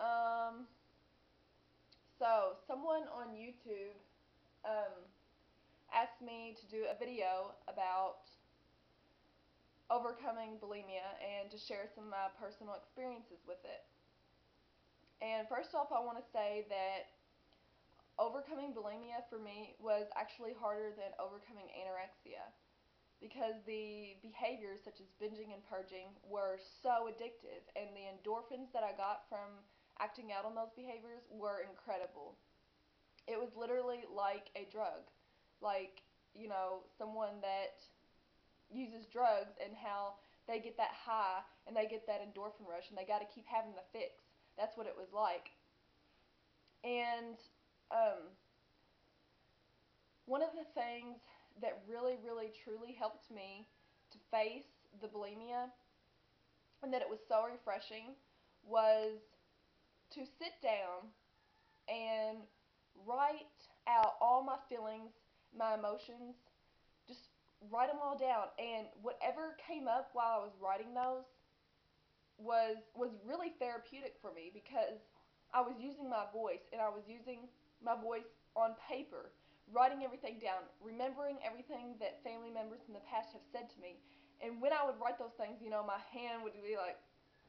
Um, so someone on YouTube um, asked me to do a video about overcoming bulimia and to share some of my personal experiences with it. And first off, I want to say that overcoming bulimia for me was actually harder than overcoming anorexia because the behaviors such as binging and purging were so addictive, and the endorphins that I got from acting out on those behaviors were incredible. It was literally like a drug. Like, someone that uses drugs and how they get that high and they get that endorphin rush and they got to keep having the fix. That's what it was like. And um, one of the things that really, really, truly helped me to face the bulimia and that it was so refreshing was to sit down and write out all my feelings, my emotions, just write them all down. And whatever came up while I was writing those was really therapeutic for me because I was using my voice and I was using my voice on paper, writing everything down, remembering everything that family members in the past have said to me. And when I would write those things, my hand would be like,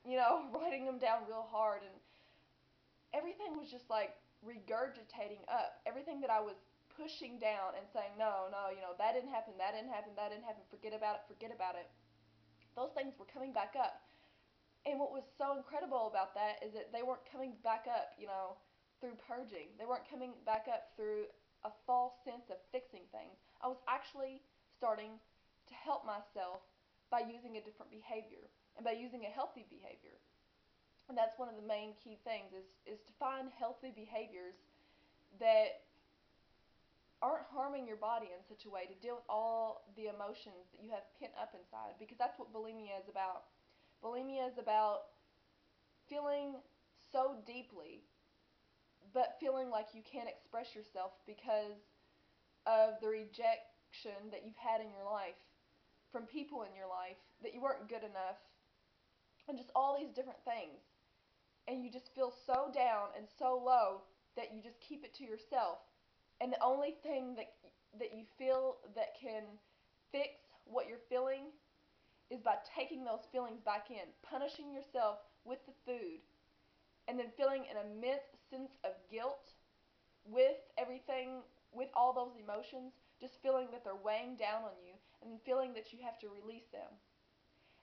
writing them down real hard, and everything was just like regurgitating up. Everything that I was pushing down and saying, no, no, that didn't happen, that didn't happen, that didn't happen, forget about it, forget about it. Those things were coming back up. And what was so incredible about that is that they weren't coming back up, through purging. They weren't coming back up through a false sense of fixing things. I was actually starting to help myself by using a different behavior and by using a healthy behavior. And that's one of the main key things is to find healthy behaviors that aren't harming your body in such a way to deal with all the emotions that you have pent up inside, because that's what bulimia is about. Bulimia is about feeling so deeply, but feeling like you can't express yourself because of the rejection that you've had in your life from people in your life, that you weren't good enough, and just all these different things. And you just feel so down and so low that you just keep it to yourself. And the only thing that you feel that can fix what you're feeling is by taking those feelings back in, punishing yourself with the food, and then feeling an immense sense of guilt with everything, with all those emotions, just feeling that they're weighing down on you, and feeling that you have to release them.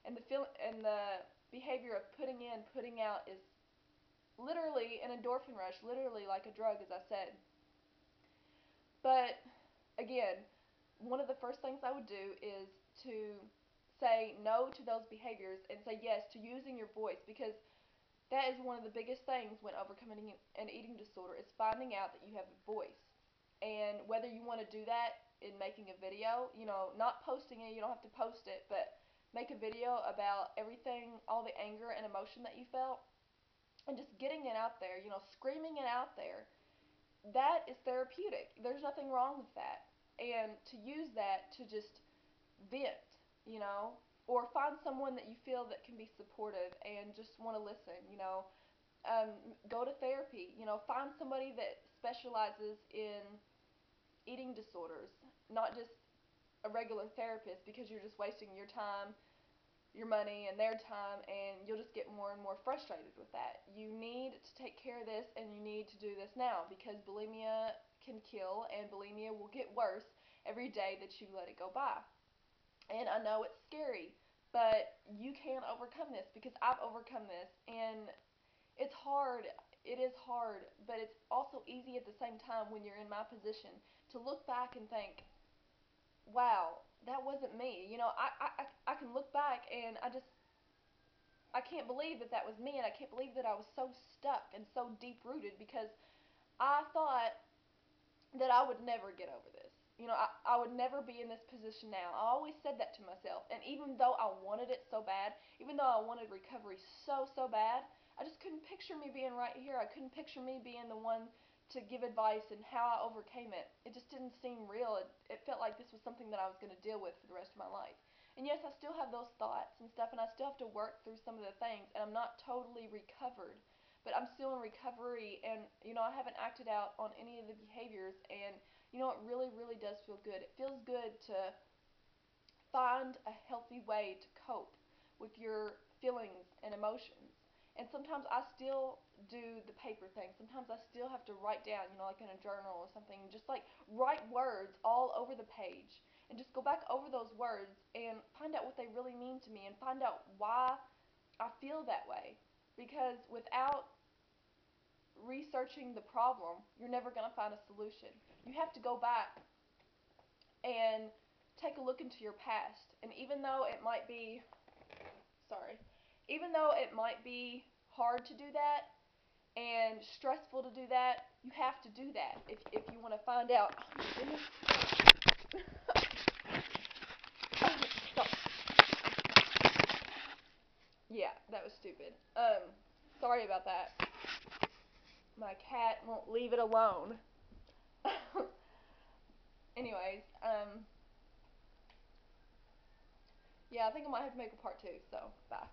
And the behavior of putting in, putting out is literally an endorphin rush, literally like a drug, as I said. But again, one of the first things I would do is to say no to those behaviors and say yes to using your voice, because that is one of the biggest things when overcoming an eating disorder is finding out that you have a voice. And whether you want to do that in making a video, not posting it, you don't have to post it, but make a video about everything, all the anger and emotion that you felt, and just getting it out there, screaming it out there. That is therapeutic. There's nothing wrong with that. And to use that to just vent, or find someone that you feel that can be supportive and just want to listen, um, go to therapy, find somebody that specializes in eating disorders, not just a regular therapist, because you're just wasting your time, your money, and their time, and you'll just get more and more frustrated with that. You need to take care of this, and you need to do this now, because bulimia can kill, and bulimia will get worse every day that you let it go by. And I know it's scary, but you can overcome this, because I've overcome this, and it's hard. It is hard, but it's also easy at the same time when you're in my position to look back and think, wow, that wasn't me. I can look back and I can't believe that that was me, and I can't believe that I was so stuck and so deep rooted, because I thought that I would never get over this. I would never be in this position now. I always said that to myself. And even though I wanted it so bad, even though I wanted recovery so, so bad, I just couldn't picture me being right here. I couldn't picture me being the one to give advice and how I overcame it. It just didn't seem real. It felt like this was something that I was going to deal with for the rest of my life. And yes, I still have those thoughts and stuff, and I still have to work through some of the things, and I'm not totally recovered. but I'm still in recovery, and I haven't acted out on any of the behaviors, and it really, really does feel good. It feels good to find a healthy way to cope with your feelings and emotions. And sometimes I still do the paper thing. Sometimes I still have to write down, like in a journal or something, just like write words all over the page and just go back over those words and find out what they really mean to me and find out why I feel that way. Because without researching the problem, you're never going to find a solution. You have to go back and take a look into your past. And even though it might be, sorry, even though it might be hard to do that and stressful to do that, you have to do that if you want to find out. Yeah, that was stupid. Sorry about that. My cat won't leave it alone. Anyways, yeah, I think I might have to make a part two, so bye.